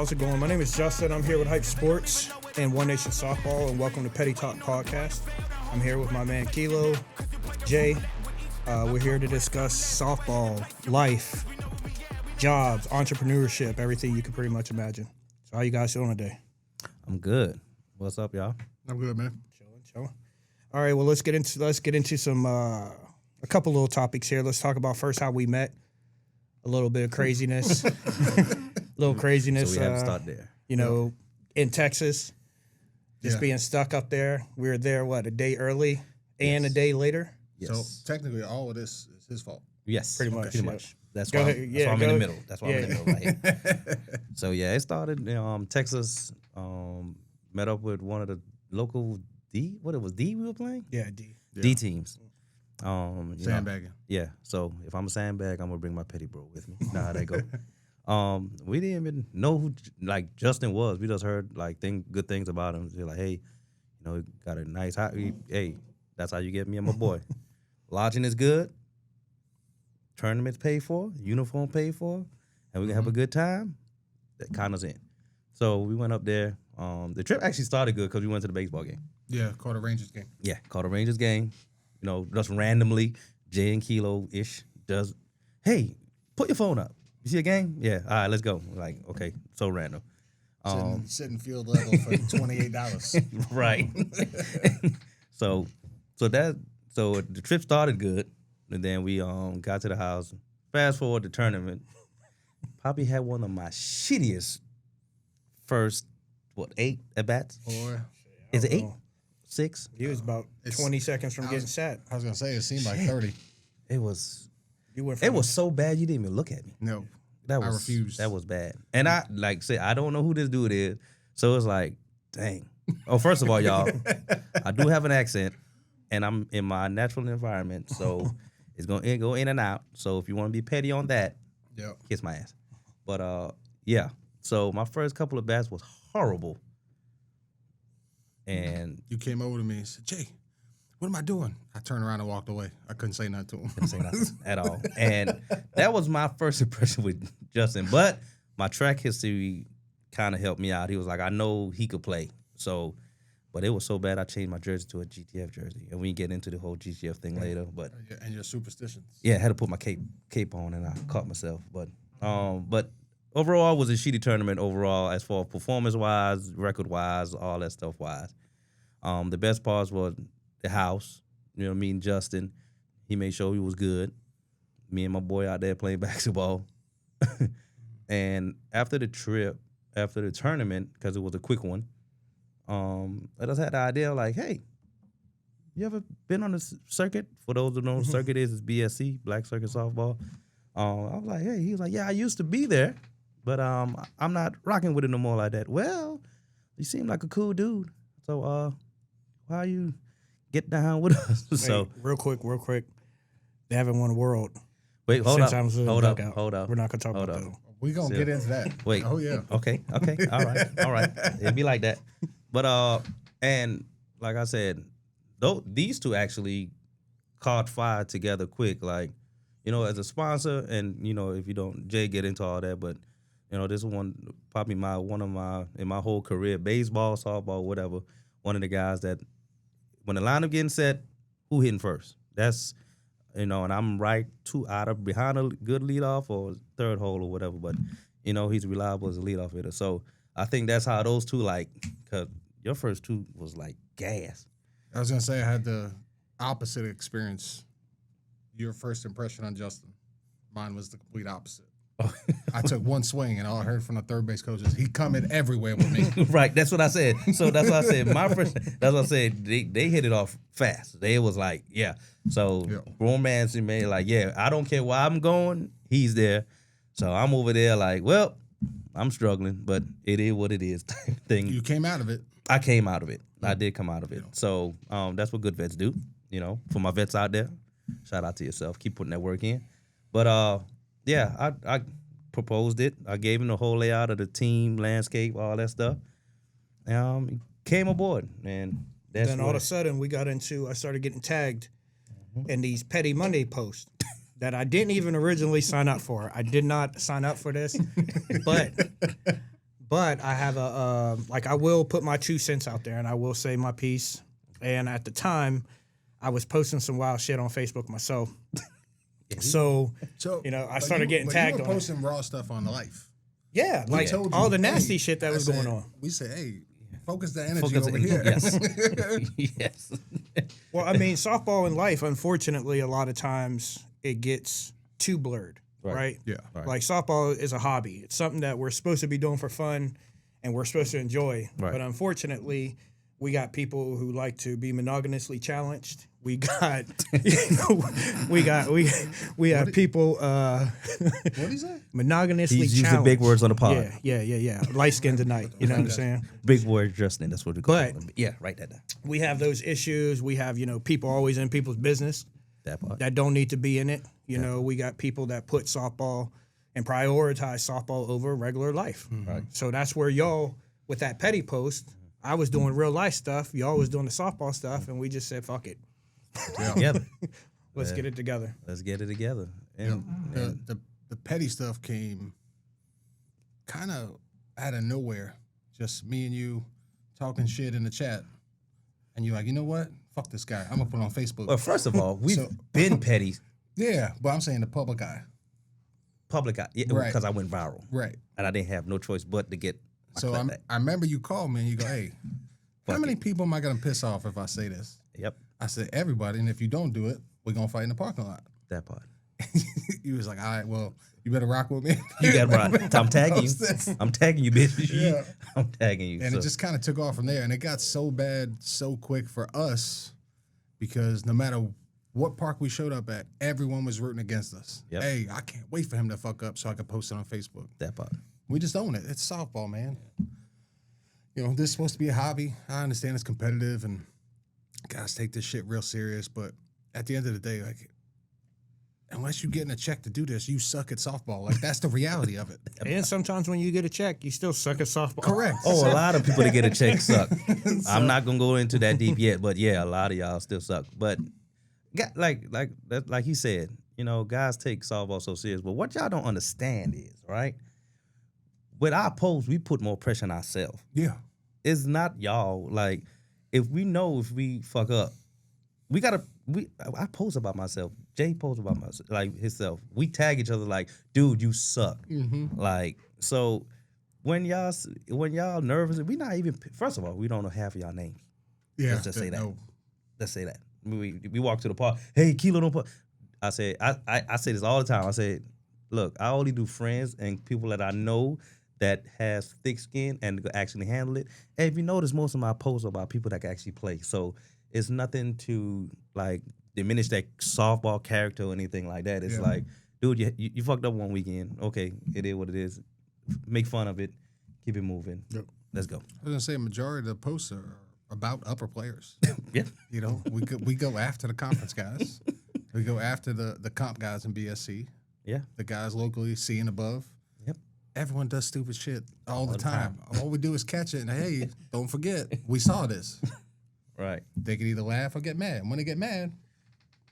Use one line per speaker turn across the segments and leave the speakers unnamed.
how's it going? My name is Justin. I'm here with Hype Sports and One Nation Softball, and welcome to Petty Talk Podcast. I'm here with my man Kelo, Jay. We're here to discuss softball, life, jobs, entrepreneurship, everything you can pretty much imagine. So how you guys doing today?
I'm good. What's up, y'all?
I'm good, man.
Chilling. All right, well let's get into some a couple little topics here. Let's talk about first how we met. A little bit of craziness. So we have to
start there.
In Texas, just being stuck up there. We were there, a day early and a day later?
Yes.
So technically, all of this is his fault.
Yes.
Pretty much.
That's why I'm in the middle. That's why I'm in the middle right here. So, it started Texas, met up with one of the local D we were playing?
Yeah, D.
Yeah.
D teams.
Sandbagging.
Yeah. So if I'm a sandbag, I'm gonna bring my petty bro with me. Know how that go. We didn't even know who Justin was. We just heard good things about him. They're like, hey, he got a nice house. Hey, that's how you get me and my boy. Lodging is good. Tournaments paid for. Uniform paid for. And we can have a good time. That kind us in. So we went up there. The trip actually started good because we went to the baseball game.
Yeah, caught a Rangers game.
Yeah, caught a Rangers game. Just randomly, Jay and Kelo-ish does, hey, put your phone up. You see a game? Yeah, all right, let's go. Like, okay, so random.
Sitting field level for $28.
Right. So the trip started good, and then we got to the house. Fast forward to tournament. Probably had one of my shittiest first, 8 at-bats?
Boy.
Is it 8? 6?
He was about 20 seconds from getting sat.
I was going to say, it seemed like 30.
It was so bad you didn't even look at me.
No.
I
refused.
That was bad. And I I don't know who this dude is. So it's like, dang. Oh, first of all, y'all, I do have an accent and I'm in my natural environment. So it's going to go in and out. So if you want to be petty on that, kiss my ass. But yeah. So my first couple of bats was horrible. And
you came over to me and said, Jay, what am I doing? I turned around and walked away. I couldn't say nothing to him.
Couldn't say nothing at all. And that was my first impression with Justin. But my track history kind of helped me out. He was like, I know he could play. So, but it was so bad I changed my jersey to a GTF jersey. And we can get into the whole GTF thing later. But
and your superstitions.
Yeah, I had to put my cape on and I caught myself. But overall, it was a shitty tournament overall as far as performance-wise, record-wise, all that stuff-wise. The best parts was the house. Me and Justin, he made sure he was good. Me and my boy out there playing basketball. And after the tournament, because it was a quick one, I just had the idea like, hey, you ever been on the circuit? For those who know what circuit is, it's BSC, Black Circuit Softball. I was like, hey, he was like, yeah, I used to be there. But I'm not rocking with it no more like that. Well, you seem like a cool dude. So why you get down with us? So
real quick. They haven't won a world.
Wait, hold up.
We're not gonna talk about that.
We're gonna get into that.
Wait.
Oh yeah.
Okay. All right. It'd be like that. But and like I said, these two actually caught fire together quick. Like, as a sponsor, and if you don't, Jay get into all that, but this one probably in my whole career, baseball, softball, whatever, one of the guys that when the lineup getting set, who hitting first? That's and I'm right 2 out of behind a good leadoff or third hole or whatever, but he's reliable as a leadoff hitter. So I think that's how those two because your first 2 was like gas.
I was gonna say I had the opposite experience. Your first impression on Justin, mine was the complete opposite. I took one swing, and all I heard from the third base coach is, he coming everywhere with me.
Right, that's what I said. So that's what I said. That's what I said. They hit it off fast. They was like, yeah. So romance and man, like, yeah, I don't care where I'm going, he's there. So I'm over there like, well, I'm struggling, but it is what it is type thing.
You came out of it.
I came out of it. I did come out of it. So that's what good vets do. For my vets out there, shout out to yourself. Keep putting that work in. But I proposed it. I gave him the whole layout of the team, landscape, all that stuff. He came aboard, and
then all of a sudden I started getting tagged in these Petty Monday posts that I didn't even originally sign up for. I did not sign up for this, But I have I will put my 2 cents out there and I will say my piece. And at the time, I was posting some wild shit on Facebook myself. So I started getting tagged
you were
on it.
posting raw stuff on the life.
Yeah, like
told
all
you,
the nasty
hey,
shit that was going on.
We said, hey, focus the energy
Focus
over
in-
here.
Yes. Yes.
Well, I mean, softball and life, unfortunately, a lot of times it gets too blurred, right?
Yeah.
Right.
Like softball is a hobby. It's something that we're supposed to be doing for fun and we're supposed to enjoy.
Right.
But unfortunately, we got people who like to be monogamously challenged. We got, we have people
What did he say?
monogamously
He's using
challenged.
big words on the pod.
Yeah. Light skin tonight. You know what I'm saying?
Big word, Justin. That's what we call
But-
it. Yeah, write that down.
We have those issues. We have, people always in people's business
That part.
that don't need to be in it. We got people that put softball and prioritize softball over regular life.
Right.
So that's where y'all, with that petty post, I was doing real life stuff. Y'all was doing the softball stuff, and we just said, fuck it.
Together.
Let's get it together.
Let's get it together. And,
The petty stuff came kind of out of nowhere. Just me and you talking shit in the chat. And you're like, you know what? Fuck this guy. I'm going to put it on Facebook.
well, first of all, we've been petty
Yeah, but I'm saying the public eye.
public because
Right.
I went viral.
Right.
And I didn't have no choice but to get my
So
clip back.
I remember you called me and you go, hey, how
Fuck
many
it.
people am I going to piss off if I say this?
Yep,
I said, everybody. And if you don't do it, we're going to fight in the parking lot.
that part.
He was like, all right, well, you better rock with me.
You got right. I'm tagging you.
Post this.
I'm tagging you, bitch.
Yeah.
I'm tagging you.
And
so.
it just kind of took off from there. And it got so bad so quick for us because no matter what park we showed up at, everyone was rooting against us.
Yep.
Hey, I can't wait for him to fuck up so I can post it on Facebook.
that part.
We just own it. It's softball, man. This is supposed to be a hobby. I understand it's competitive and guys take this shit real serious. But at the end of the day, like, unless you're getting a check to do this, you suck at softball. Like, that's the reality of it.
And sometimes when you get a check, you still suck at softball.
Correct.
Oh, a lot of people that get a check suck. I'm not gonna go into that deep yet, but yeah, a lot of y'all still suck. But like he said, guys take softball so serious. But what y'all don't understand is, right? With our posts, we put more pressure on ourselves.
Yeah.
It's not y'all. Like, if we fuck up, I post about myself. Jay posts about myself, like himself. We tag each other like, dude, you suck.
Mm-hmm.
Like, so when y'all nervous, we not even. First of all, we don't know half of y'all names.
Yeah.
Let's just say that.
No.
Let's say that. We walk to the park. Hey, Kelo, don't put. I say I say this all the time. I say, look, I only do friends and people that I know that has thick skin and can actually handle it. And if you notice, most of my posts are about people that can actually play. So it's nothing to like diminish that softball character or anything like that. It's like, dude, you fucked up one weekend. Okay, it is what it is. Make fun of it. Keep it moving.
Yep.
Let's go.
I was gonna say a majority of the posts are about upper players.
Yeah.
We go after the conference guys. We go after the comp guys in BSC.
Yeah.
The guys locally, C and above.
Yep.
Everyone does stupid shit all the time. All we do is catch it and hey, don't forget, we saw this.
Right.
They can either laugh or get mad. And when they get mad,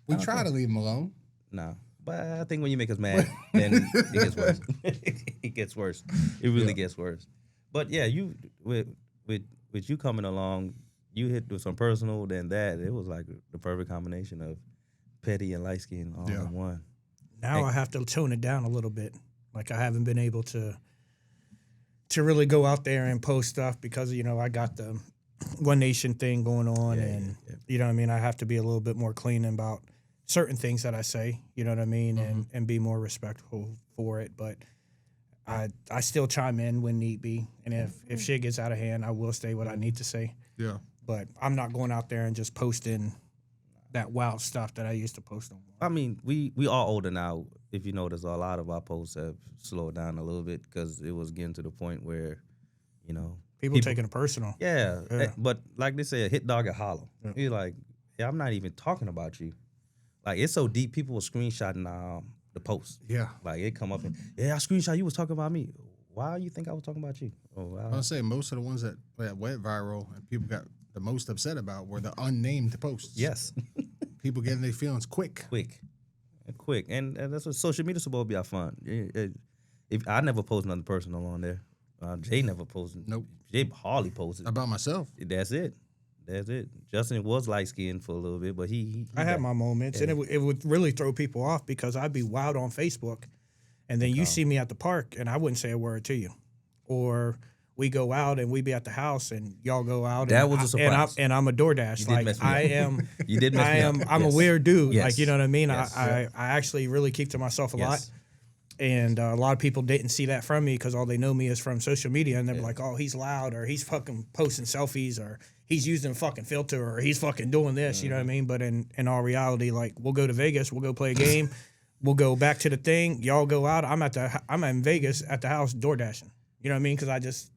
we try to leave them alone.
No. But I think when you make us mad, then it gets worse. It gets worse. It really gets worse. But yeah, you with you coming along, you hit with some personal, then that. It was like the perfect combination of petty and light skin all in one.
Now I have to tone it down a little bit. Like I haven't been able to really go out there and post stuff because I got the One Nation thing going on, you know what I mean. I have to be a little bit more clean about certain things that I say, you know what I mean, and be more respectful for it. But I still chime in when need be, and if shit gets out of hand, I will say what I need to say.
Yeah.
But I'm not going out there and just posting that wild stuff that I used to post on.
I mean, we all older now. If you notice, a lot of our posts have slowed down a little bit because it was getting to the point where,
People taking it personal.
Yeah. But like they say, a hit dog at hollow.
Yeah.
You're like, I'm not even talking about you. Like, it's so deep, people were screenshotting the post.
Yeah.
Like, it come up and, I screenshot, you was talking about me. Why you think I was talking about you? Oh,
I would say most of the ones that went viral and people got the most upset about were the unnamed posts.
yes.
People getting their feelings quick.
And that's what social media supposed to be our fun. If I never post nothing personal on there. Jay never posted.
Nope.
Jay hardly posted.
About myself.
That's it. Justin was light skinned for a little bit, but he
I had my moments, and it would really throw people off because I'd be wild on Facebook, and then you see me at the park, and I wouldn't say a word to you, or we go out and we be at the house, and y'all go out.
That was a surprise.
And I'm a DoorDash. Like I am.
You did mess me up.
I'm a weird dude.
Yes.
Like you know what I mean.
Yes.
I actually really keep to myself a lot. And a lot of people didn't see that from me because all they know me is from social media, and they're like, "Oh, he's loud, or he's fucking posting selfies, or he's using a fucking filter, or he's fucking doing this." You know what I mean? But in all reality, like we'll go to Vegas, we'll go play a game, we'll go back to the thing. Y'all go out. I'm in Vegas at the house door dashing. You know what I mean? Because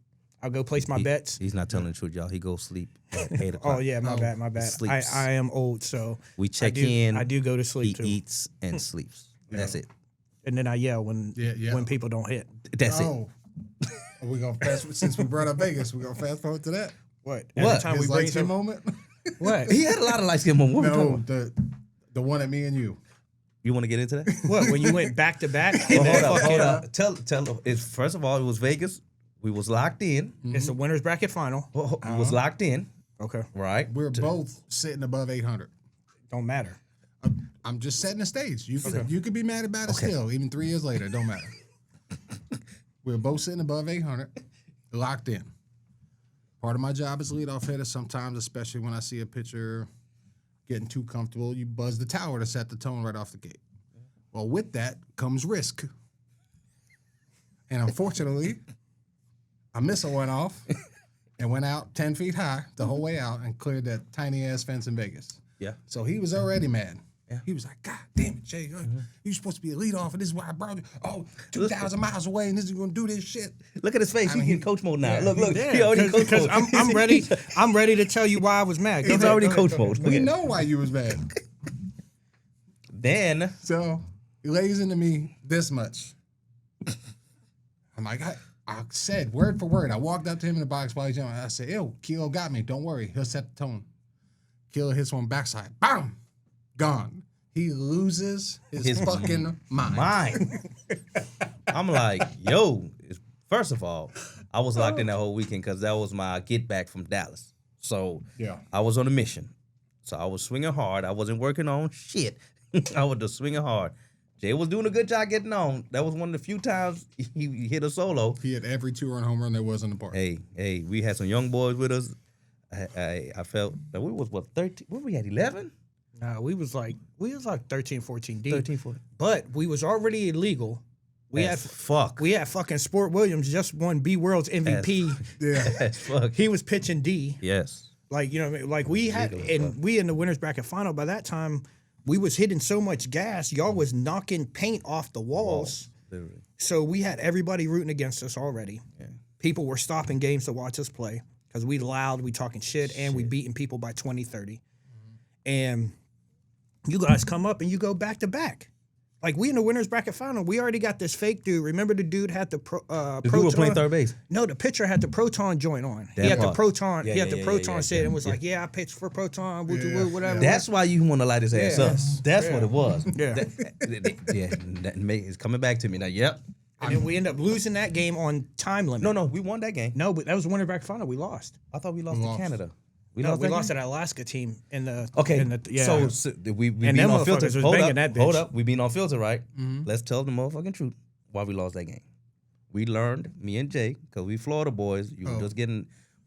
I'll go place my bets.
He's not telling the truth, y'all. He goes sleep at 8 o'clock.
Oh yeah, my bad.
Sleeps.
I am old, so
We check in.
I do go to sleep
He
too,
eats and sleeps. That's it.
and then I yell when people don't hit.
That's it.
Oh. Are we gonna fast since we brought up Vegas, we're gonna fast forward to that?
What?
What?
Every time we
His
bring
light skin
some
moment?
what?
He had a lot of light skin moments.
No, the one at me and you.
You want to get into that?
What? When you went back to back?
Hold up. Tell. First of all, it was Vegas. We was locked in.
It's a winners bracket final.
We was locked in.
Okay.
Right.
We're both sitting above 800.
Don't matter.
I'm just setting the stage. You could be mad about it still, even 3 years later. It don't matter. We're both sitting above 800, locked in. Part of my job is leadoff hitter. Sometimes, especially when I see a pitcher getting too comfortable, you buzz the tower to set the tone right off the gate. Well, with that comes risk. And unfortunately, a missile went off and went out 10 feet high the whole way out and cleared that tiny-ass fence in Vegas.
Yeah.
So he was already mad.
Yeah.
He was like, God damn it, Jay. You're supposed to be a leadoff, and this is why I brought you. Oh, 2,000 miles away, and this is going to do this shit.
Look at his face. He's in coach mode now.
Yeah,
Look.
Yeah,
He already coach
because
mode.
I'm ready. I'm ready to tell you why I was mad.
He's already coach mode.
We know why you was mad.
Then
So he lays into me this much. I'm like, I said word for word. I walked up to him in the box while he's yelling. I said, ew, Kelo got me. Don't worry. He'll set the tone. Kelo hits one backside. Bam! Gone. He loses his fucking mind.
mine. I'm like, yo. First of all, I was locked in that whole weekend because that was my get back from Dallas. So
Yeah.
I was on a mission. So I was swinging hard. I wasn't working on shit. I was just swinging hard. Jay was doing a good job getting on. That was one of the few times he hit a solo.
He had every 2-run home run there was in the park.
Hey, we had some young boys with us. I felt that we was, 13? What we had, 11?
Nah, we was like 13, 14 deep.
13, 14.
But we was already illegal. We had fucking Sport Williams just won B World's MVP.
Yeah.
As fuck.
He was pitching D.
Yes.
Like, you know what I mean? Like we had, and we in the winners bracket final, by that time, we was hitting so much gas, y'all was knocking paint off the walls.
Literally.
So we had everybody rooting against us already.
Yeah.
People were stopping games to watch us play because we loud, we talking shit, and we beating people by 20, 30. And you guys come up and you go back to back. Like, we in the winners bracket final, we already got this fake dude. Remember the dude had the Proton?
We were playing third base.
No, the pitcher had the Proton joint on.
That
He had the
part.
Proton.
Yeah,
he had
yeah,
the
yeah,
Proton
yeah,
set and was
yeah.
like, "Yeah, I pitched for Proton, whatever."
That's why you want to light his ass up. That's what it was.
Yeah.
It's coming back to me now. Yep.
And then we end up losing that game on time limit.
No, we won that game.
No, but that was the winner bracket final. We lost.
I thought we lost to Canada. We
We
lost
lost
that
to that Alaska team in the
Okay,
In the, yeah.
so we
And
being
them
on filter.
motherfuckers was
Hold
banging
up,
that bitch.
hold up. We being on filter, right? Let's tell the motherfucking truth why we lost that game. We learned, me and Jay, because we Florida boys,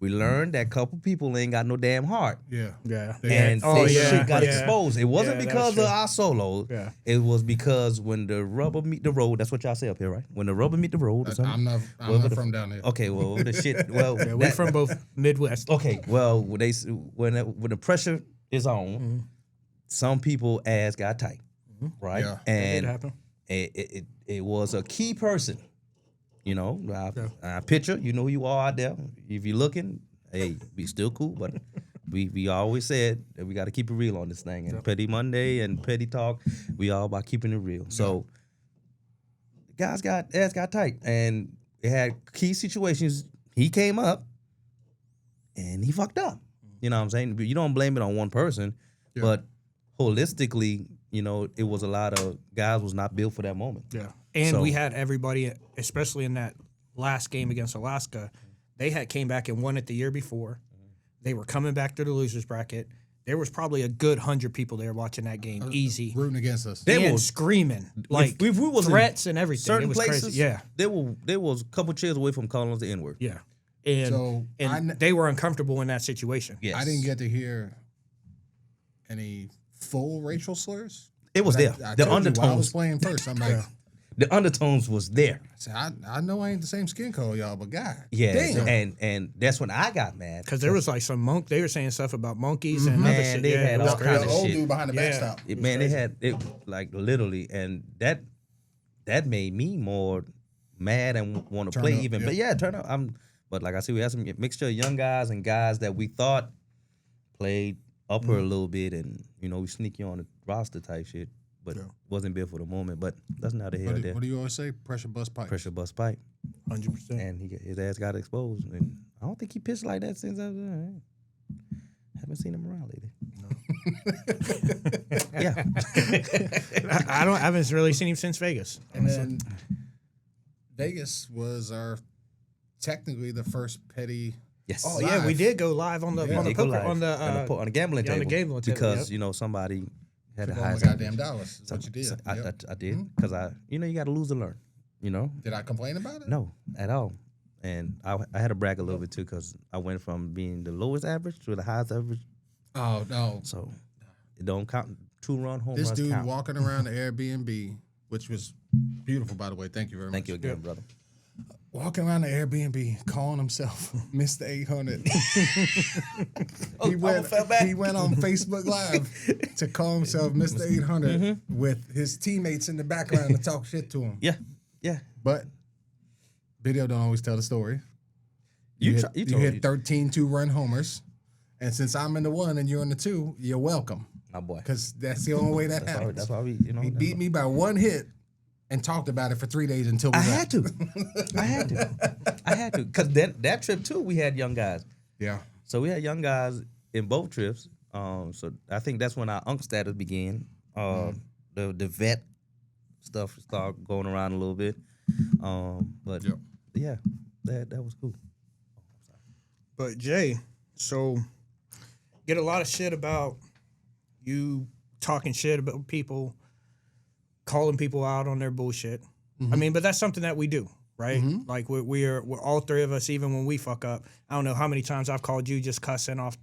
we learned that couple people ain't got no damn heart.
Yeah.
Yeah.
And shit got exposed. It wasn't
Yeah,
because
that's
of our solos.
Yeah.
It was because when the rubber meet the road, that's what y'all say up here, right? When the rubber meet the road or something.
I'm not from down there.
Okay, well, the shit, well.
Yeah, we're from both Midwest.
Okay, well, when the pressure is on, some people ass got tight, right?
Yeah.
And
It happened.
it was a key person, you know. Our pitcher, you know who you are out there. If you're looking, hey, we still cool, but we always said that we got to keep it real on this thing. And Petty Monday and Petty Talk, we all about keeping it real. So guys got tight, and it had key situations. He came up, and he fucked up. You know what I'm saying? You don't blame it on one person, but holistically, you know, it was a lot of guys was not built for that moment.
Yeah. And
So-
we had everybody, especially in that last game against Alaska, they had came back and won it the year before. They were coming back to the losers bracket. There was probably a good 100 people there watching that game, easy,
rooting against us.
They were screaming like
if we was
threats and everything.
certain
It was
places,
crazy. Yeah,
there was a couple chairs away from calling us the N-word.
yeah, and
So
they were uncomfortable in that situation.
Yes.
I didn't get to hear any full racial slurs.
It was there.
I
The
told you while I was
undertones.
playing first. I'm like,
The undertones was there.
I know I ain't the same skin color, y'all, but God,
Yeah,
damn.
and that's when I got mad
Because there was like some they were saying stuff about monkeys and other
Man,
shit.
they
Yeah,
had
it was
all
crazy.
kinds
the
of
old
shit.
dude behind the
Yeah.
backstop.
Man, they had it like literally, and that made me more mad and want to
Turn
play
up,
even.
yeah.
But yeah, turn up. But like I said, we had some mixture of young guys and guys that we thought played upper a little bit, and we sneak you on the roster type shit. But wasn't built for the moment. But that's not the hell there.
What do you always say? Pressure bust pipe.
Pressure bust pipe,
100%.
and his ass got exposed. And I don't think he pitched like that since I haven't seen him around lately. Yeah,
I haven't really seen him since Vegas.
And then Vegas was technically the first petty.
yes.
Oh yeah, we did go live on the
Yeah.
on the
They go
poker
live
on the
gambling
on
table.
the gambling table,
because
yep.
somebody had a
Took
high
all my goddamn dollars. Is what you did. Yep.
I did because you got to lose to learn.
Did I complain about it?
No, at all. And I had to brag a little bit too because I went from being the lowest average to the highest average.
Oh no.
So it don't count. 2-run home
This
runs
dude
count.
walking around the Airbnb, which was beautiful, by the way. Thank you very much.
Thank you again, brother.
Walking around the Airbnb, calling himself Mr. 800. he went on Facebook Live to call himself Mr. 800 with his teammates in the background to talk shit to him.
Yeah.
But video don't always tell the story.
You
hit 13 2-run homers. And since I'm in the 1 and you're in the 2, you're welcome.
My boy.
Because that's the only way that happens.
That's why we,
He beat me by 1 hit and talked about it for 3 days until we
I
left.
had to. Because that trip too, we had young guys.
Yeah.
So we had young guys in both trips. So I think that's when our unk status began. The vet stuff started going around a little bit. But yeah, that was cool.
But Jay, so get a lot of shit about you talking shit about people, calling people out on their bullshit. I mean, but that's something that we do, right? Like we're all three of us, even when we fuck up. I don't know how many times I've called you just cussing off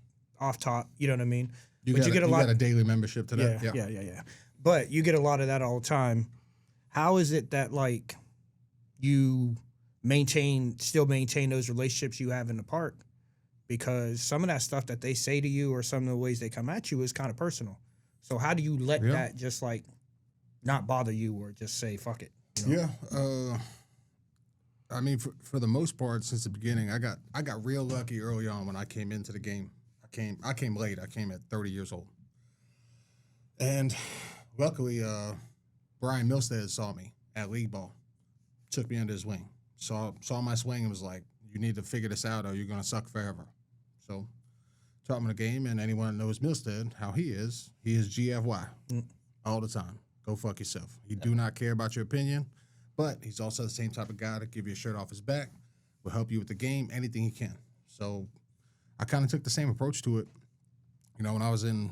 top. You know what I mean?
You
but
got a daily membership to that.
Yeah. But you get a lot of that all the time. How is it that like you still maintain those relationships you have in the park? Because some of that stuff that they say to you or some of the ways they come at you is kind of personal. So how do you let that just like not bother you or just say fuck it?
Yeah. I mean, for the most part, since the beginning, I got real lucky early on when I came into the game. I came late. I came at 30 years old, and luckily, Brian Milstead saw me at league ball, took me under his wing, saw my swing, and was like, "You need to figure this out, or you're gonna suck forever." So, taught me the game, and anyone that knows Milstead, how he is GFY all the time. Go fuck yourself. He do not care about your opinion, but he's also the same type of guy to give you a shirt off his back, will help you with the game, anything he can. So I kind of took the same approach to it. When I was in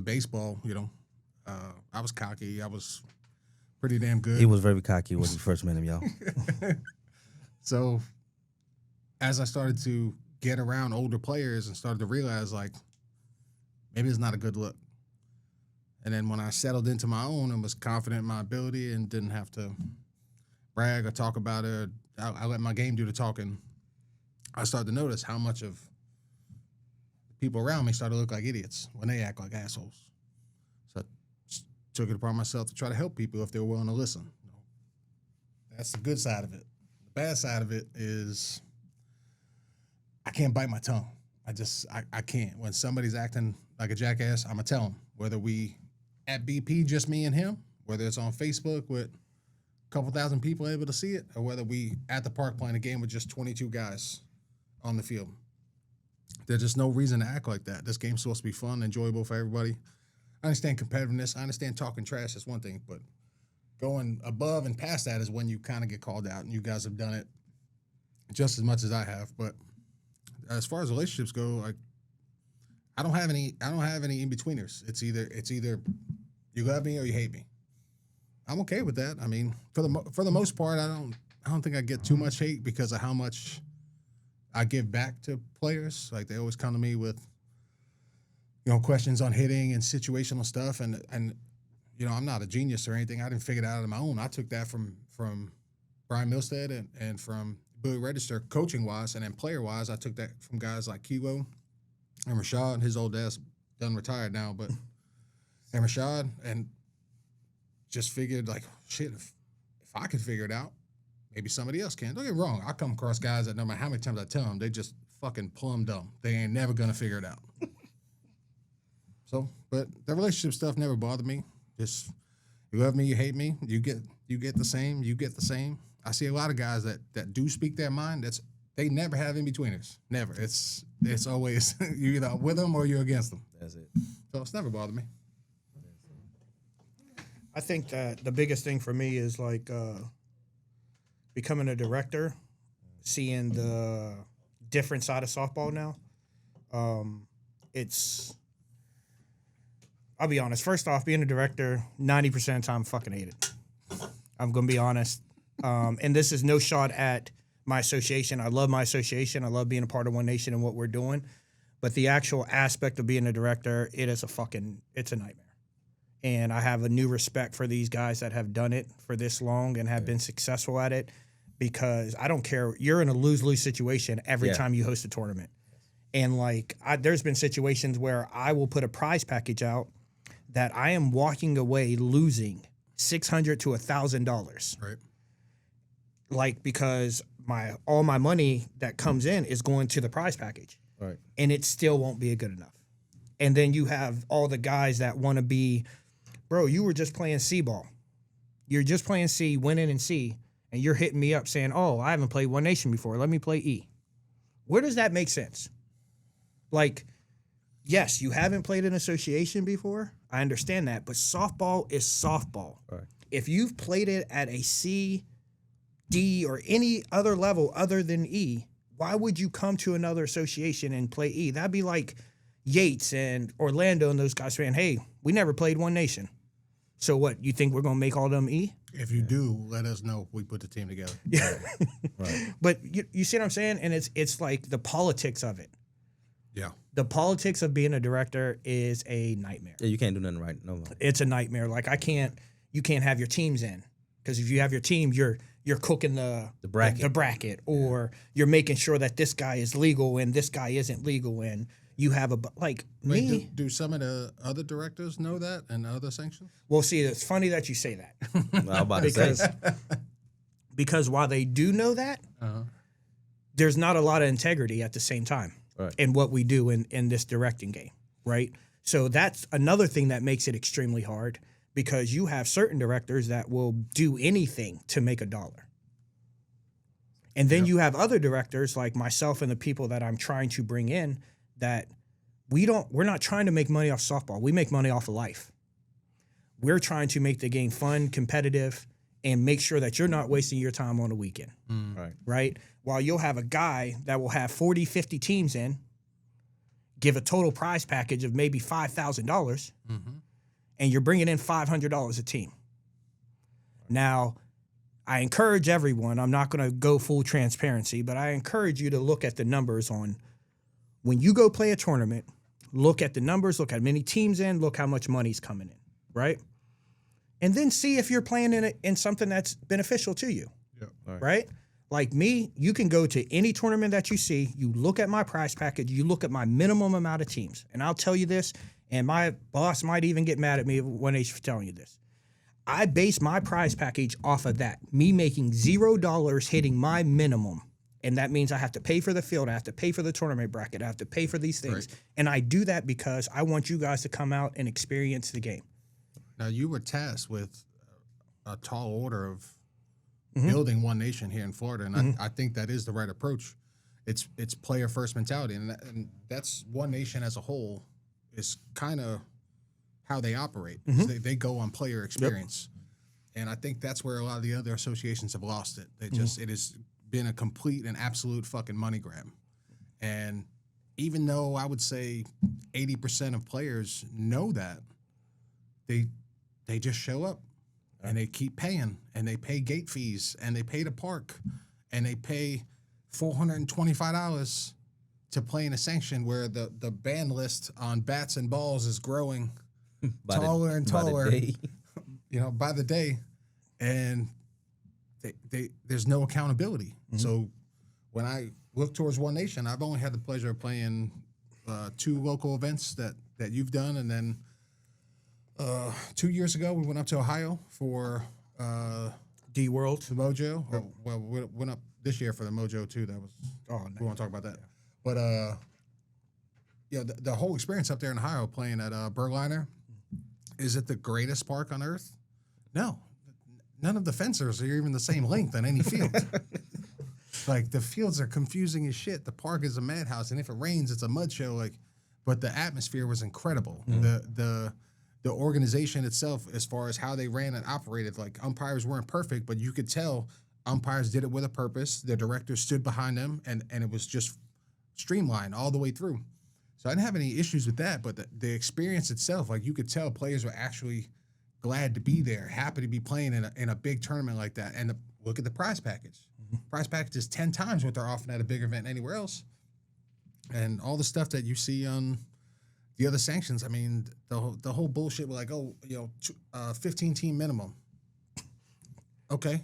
baseball, I was cocky. I was pretty damn good.
He was very cocky when we first met him, y'all.
So as I started to get around older players and started to realize, like, maybe it's not a good look. And then when I settled into my own and was confident in my ability and didn't have to brag or talk about it, I let my game do the talking. I started to notice how much of people around me started to look like idiots when they act like assholes. So I took it upon myself to try to help people if they were willing to listen. That's the good side of it. The bad side of it is I can't bite my tongue. I can't. When somebody's acting like a jackass, I'm going to tell them. Whether we at BP, just me and him, whether it's on Facebook with a couple thousand people able to see it, or whether we at the park playing a game with just 22 guys on the field. There's just no reason to act like that. This game's supposed to be fun, enjoyable for everybody. I understand competitiveness. I understand talking trash is one thing, but going above and past that is when you kind of get called out, and you guys have done it just as much as I have. But as far as relationships go, like I don't have any in betweeners. It's either you love me or you hate me. I'm okay with that. I mean, for the most part, I don't think I get too much hate because of how much I give back to players. Like they always come to me with, questions on hitting and situational stuff, and I'm not a genius or anything. I didn't figure it out on my own. I took that from Brian Milstead and from Billy Register coaching wise, and then player wise, I took that from guys like Kelo and Rashad. His old ass done retired now, but and Rashad, and just figured like shit. If I could figure it out, maybe somebody else can. Don't get me wrong. I come across guys that no matter how many times I tell them, they just fucking plumb dumb. They ain't never gonna figure it out. So, but the relationship stuff never bothered me. Just you love me, you hate me. You get the same. You get the same. I see a lot of guys that do speak their mind. They never have in betweeners. Never. It's always you either with them or you're against them.
That's it.
So it's never bothered me.
I think that the biggest thing for me is like becoming a director, seeing the different side of softball now. I'll be honest. First off, being a director, 90% of the time, I fucking hate it. I'm going to be honest. And this is no shot at my association. I love my association. I love being a part of One Nation and what we're doing. But the actual aspect of being a director, it's a nightmare. And I have a new respect for these guys that have done it for this long and have been successful at it, because I don't care. You're in a lose-lose situation every time you host a tournament. And like, there's been situations where I will put a prize package out that I am walking away losing $600 to $1,000.
Right.
Like, because all my money that comes in is going to the prize package.
Right.
And it still won't be good enough. And then you have all the guys that want to be, bro, you were just playing C ball. You're just playing C, winning in C, and you're hitting me up saying, oh, I haven't played One Nation before. Let me play E. Where does that make sense? Like, yes, you haven't played an association before. I understand that. But softball is softball.
Right.
If you've played it at a C, D, or any other level other than E, why would you come to another association and play E? That'd be like Yates and Orlando and those guys saying, hey, we never played One Nation. So what, you think we're going to make all them E?
If you do, let us know. We put the team together.
Yeah.
Right.
But you see what I'm saying? And it's like the politics of it.
Yeah.
The politics of being a director is a nightmare.
Yeah, you can't do nothing right. No more.
It's a nightmare. Like you can't have your teams in, because if you have your team, you're cooking the bracket, or you're making sure that this guy is legal and this guy isn't legal, and you have me.
Do some of the other directors know that and other sanctions?
Well, see, it's funny that you say that.
Well, I'm about to say.
Because while they do know that, there's not a lot of integrity at the same time in what we do in this directing game, right? So that's another thing that makes it extremely hard, because you have certain directors that will do anything to make a dollar. And then you have other directors like myself and the people that I'm trying to bring in that we're not trying to make money off softball. We make money off of life. We're trying to make the game fun, competitive, and make sure that you're not wasting your time on a weekend. Right? While you'll have a guy that will have 40, 50 teams in, give a total prize package of maybe $5,000, and you're bringing in $500 a team. Now, I encourage everyone, I'm not going to go full transparency, but I encourage you to look at the numbers on when you go play a tournament, look at the numbers, look how many teams in, look how much money's coming in, right? And then see if you're playing in something that's beneficial to you, right? Like me, you can go to any tournament that you see, you look at my prize package, you look at my minimum amount of teams. And I'll tell you this, and my boss might even get mad at me when he's telling you this. I base my prize package off of that, me making $0 hitting my minimum. And that means I have to pay for the field, I have to pay for the tournament bracket, I have to pay for these things. Right. And I do that because I want you guys to come out and experience the game.
Now, you were tasked with a tall order of building One Nation here in Florida, and I think that is the right approach. It's player first mentality, and that's One Nation as a whole is kind of how they operate. They go on player experience. And I think that's where a lot of the other associations have lost it. They just it has been a complete and absolute fucking money grab. And even though I would say 80% of players know that, they just show up and they keep paying, and they pay gate fees, and they pay to park, and they pay $425 to play in a sanction where the ban list on bats and balls is growing taller and taller, by the day, and there's no accountability. So when I look towards One Nation, I've only had the pleasure of playing 2 local events that you've done, and then 2 years ago we went up to Ohio for
D World,
the Mojo. We went up this year for the Mojo too. That was we won't talk about that, but the whole experience up there in Ohio playing at Berliner. Is it the greatest park on earth? No. None of the fencers are even the same length on any field. Like, the fields are confusing as shit. The park is a madhouse, and if it rains, it's a mud show. But the atmosphere was incredible. The organization itself, as far as how they ran and operated, umpires weren't perfect, but you could tell umpires did it with a purpose. The directors stood behind them, and it was just streamlined all the way through. So I didn't have any issues with that, but the experience itself, you could tell players were actually glad to be there, happy to be playing in a big tournament like that. And look at the prize package. Prize package is 10 times what they're offering at a big event anywhere else. And all the stuff that you see on the other sanctions, I mean, the whole bullshit with 15-team minimum. Okay.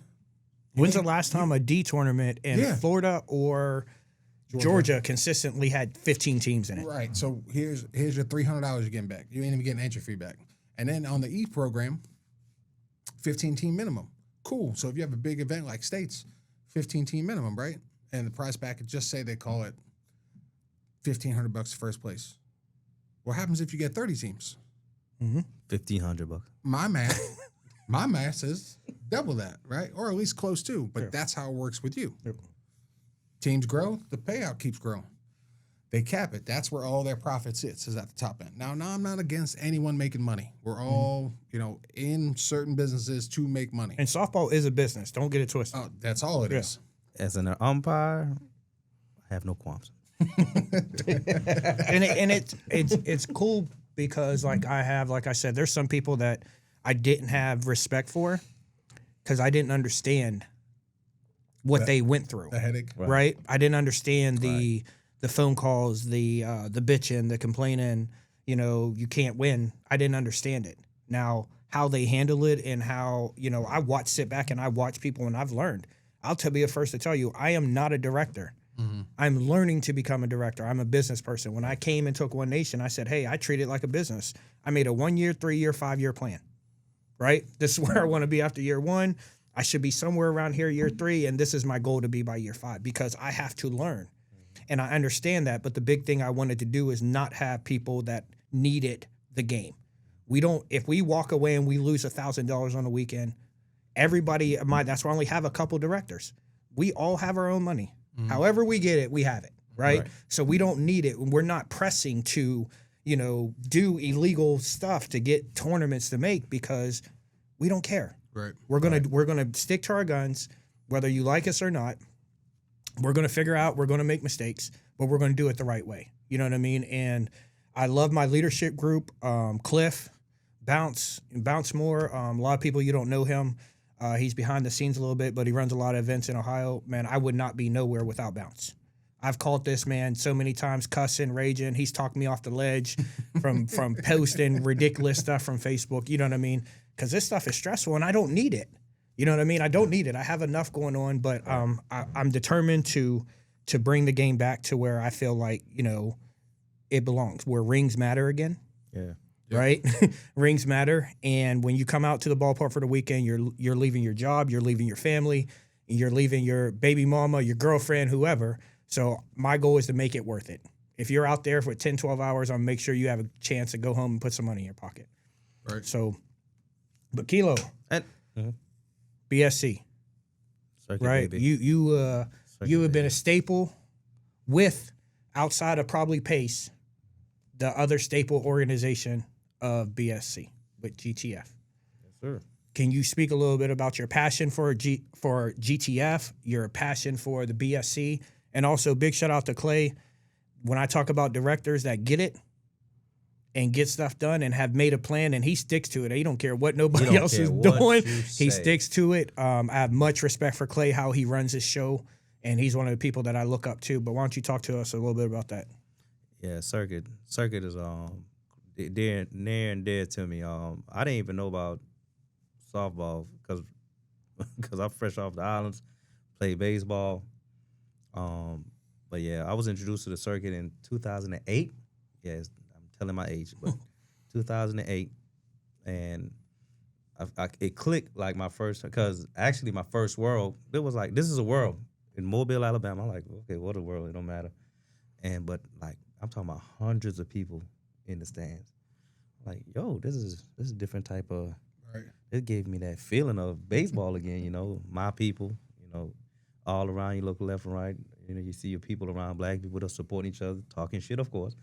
When's the last time a D tournament in Florida or Georgia consistently had 15 teams in it?
Right. So here's your $300 you're getting back. You ain't even getting entry fee back. And then on the E program, 15-team minimum. Cool. So if you have a big event like States, 15-team minimum, right? And the prize package, just say they call it $1,500 first place. What happens if you get 30 teams?
$1,500.
My math says double that, right? Or at least close to. But that's how it works with you. Yep. Teams grow, the payout keeps growing. They cap it. That's where all their profit sits, is at the top end. Now, I'm not against anyone making money. We're all, in certain businesses to make money.
And softball is a business. Don't get it twisted.
Oh, that's all it is.
As an umpire, I have no qualms.
and it's cool because like I said, there's some people that I didn't have respect for because I didn't understand what they went through.
The headache.
Right? I didn't understand the phone calls, the bitching, the complaining, you can't win. I didn't understand it. Now, how they handle it and how, I sit back and I watch people and I've learned. I'll be the first to tell you, I am not a director. Mm-hmm. I'm learning to become a director. I'm a business person. When I came and took One Nation, I said, hey, I treat it like a business. I made a 1 year, 3 year, 5 year plan, right? This is where I want to be after year 1. I should be somewhere around here, year 3, and this is my goal to be by year 5 because I have to learn. And I understand that, but the big thing I wanted to do is not have people that needed the game. If we walk away and we lose $1,000 on the weekend, everybody that's why I only have a couple directors. We all have our own money. Mm-hmm. However we get it, we have it, right? So we don't need it. We're not pressing to, do illegal stuff to get tournaments to make because we don't care.
Right.
We're gonna stick to our guns, whether you like us or not. We're gonna figure out. We're gonna make mistakes, but we're gonna do it the right way. You know what I mean? And I love my leadership group. Cliff, Bounce more. A lot of people you don't know him. He's behind the scenes a little bit, but he runs a lot of events in Ohio. Man, I would not be nowhere without Bounce. I've called this man so many times, cussing, raging. He's talked me off the ledge from posting ridiculous stuff from Facebook. You know what I mean? Because this stuff is stressful, and I don't need it. You know what I mean? I don't need it. I have enough going on, but I'm determined to bring the game back to where I feel like, it belongs, where rings matter again.
Yeah.
Right? Rings matter. And when you come out to the ballpark for the weekend, you're leaving your job, you're leaving your family, you're leaving your baby mama, your girlfriend, whoever. So my goal is to make it worth it. If you're out there for 10, 12 hours, I'll make sure you have a chance to go home and put some money in your pocket.
Right.
So, but Kelo, BSC,
Circuit,
right?
baby.
You have been
baby.
a staple with, outside of probably Pace, the other staple organization of BSC with GTF.
Yes, sir.
Can you speak a little bit about your passion for GTF, your passion for the BSC, and also big shout out to Clay. When I talk about directors that get it and get stuff done and have made a plan and he sticks to it, he don't care what nobody else is doing. He sticks to it. I have much respect for Clay, how he runs his show, and he's one of the people that I look up to. But why don't you talk to us a little bit about that?
Yeah, Circuit is near and dear to me. I didn't even know about softball because I'm fresh off the islands, played baseball. But yeah, I was introduced to the circuit in 2008. Yes, I'm telling my age, but 2008, and it clicked like my first, because actually my first world, it was like, this is a world in Mobile, Alabama. I'm like, okay, what a world, it don't matter. But like, I'm talking about hundreds of people in the stands. Like, yo, this is a different type of.
Right.
It gave me that feeling of baseball again. My people. All around you, look left and right. You see your people around, black people that supporting each other, talking shit, of course,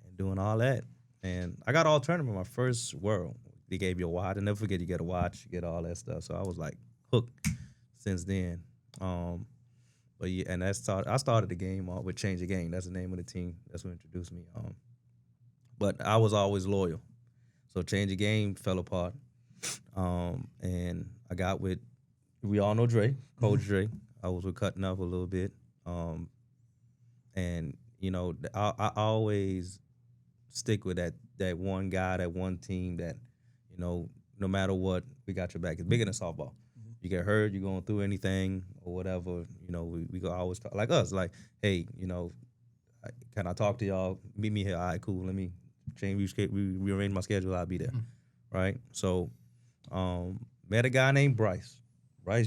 and doing all that. And I got all tournament my first world. They gave you a watch. I never forget, you get a watch, you get all that stuff. So I was like hooked since then. But yeah, and I started the game with Change the Game. That's the name of the team. That's what introduced me. But I was always loyal. So Change the Game fell apart. And I got with, we all know Dre, Coach Dre. I was with Cutting Up a little bit. And I always stick with that one guy, that one team that, no matter what, we got your back. It's bigger than softball. Mm-hmm. You get hurt, you're going through anything or whatever, we can always talk. Like us, like, hey, can I talk to y'all? Meet me here. All right, cool. Let me rearrange my schedule. I'll be there. Mm-hmm. Right? So, met a guy named Bryce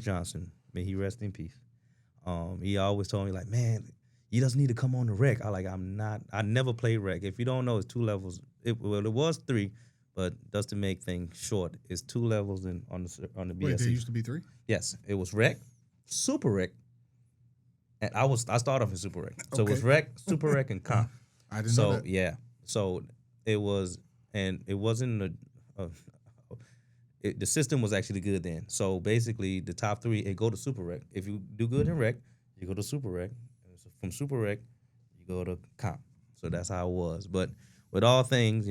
Johnson. May he rest in peace. He always told me, like, man, you just need to come on the rec. I never played rec. If you don't know, it's 2 levels. It was 3, but just to make things short, it's 2 levels on the BSC.
Wait, there used to be 3?
Yes, it was rec, super rec, and I started off in super rec. So It was rec, super rec, and comp.
I didn't know that.
So yeah, so it was, and it wasn't the system was actually good then. So basically, the top 3, it go to super rec. If you do good in rec, you go to super rec. From super rec, you go to comp. So that's how it was. But with all things,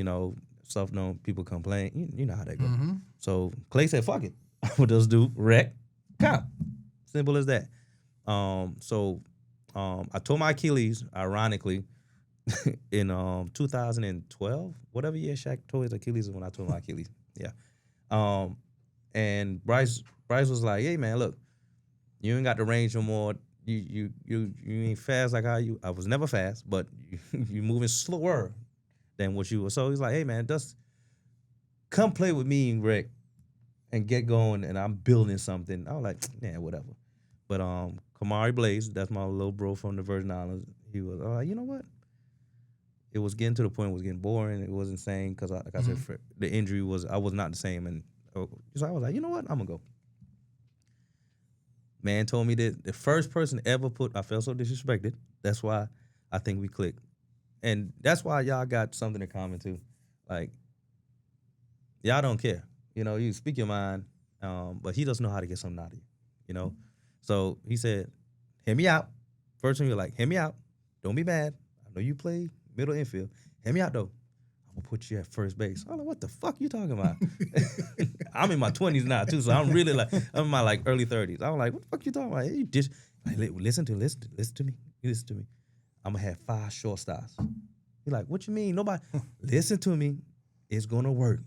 stuff known, people complain. You know how that goes. Mm-hmm. So Clay said, "Fuck it, I would just do rec, comp. Simple as that." I tore my Achilles, ironically, in 2012, whatever year Shaq tore his Achilles is when I tore my Achilles. Yeah. And Bryce was like, "Hey man, look, you ain't got the range no more. You ain't fast like how you. I was never fast, but you moving slower than what you were." So he's like, "Hey man, just come play with me in rec and get going, and I'm building something." I was like, "Yeah, whatever." But Kamari Blaze, that's my little bro from the Virgin Islands. He was, you know what? It was getting to the point, it was getting boring. It wasn't saying, because like I said, the injury was, I was not the same. And so I was like, you know what? I'm going to go. Man told me that the first person ever I felt so disrespected. That's why I think we clicked. And that's why y'all got something in common too. Like, y'all don't care. You speak your mind, but he doesn't know how to get something out of you, So he said, hear me out. First one, you're like, hear me out. Don't be mad. I know you play middle infield. Hear me out, though. I'm going to put you at first base. I'm like, what the fuck you talking about? I'm in my 20s now, too, so I'm really like, I'm in my early 30s. I'm like, what the fuck you talking about? Hey, you just, listen to me. Listen to me. I'm going to have 5 shortstops. He's like, what you mean? Nobody. Listen to me. It's going to work.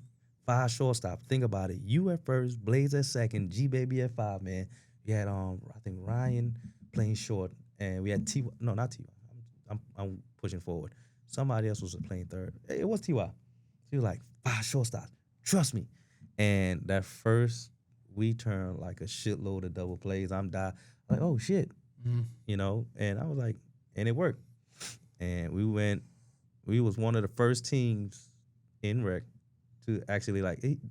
5 shortstops. Think about it. You at first, Blaze at second, G-Baby at 5, man. We had, I think, Ryan playing short, and we had T.Y. No, not T.Y. I'm pushing forward. Somebody else was playing third. It was T.Y. He was like, 5 shortstops. Trust me. And that first, we turned like a shitload of double plays. I'm like, oh, shit. Mm. And I was like, and it worked. And we was one of the first teams in rec to actually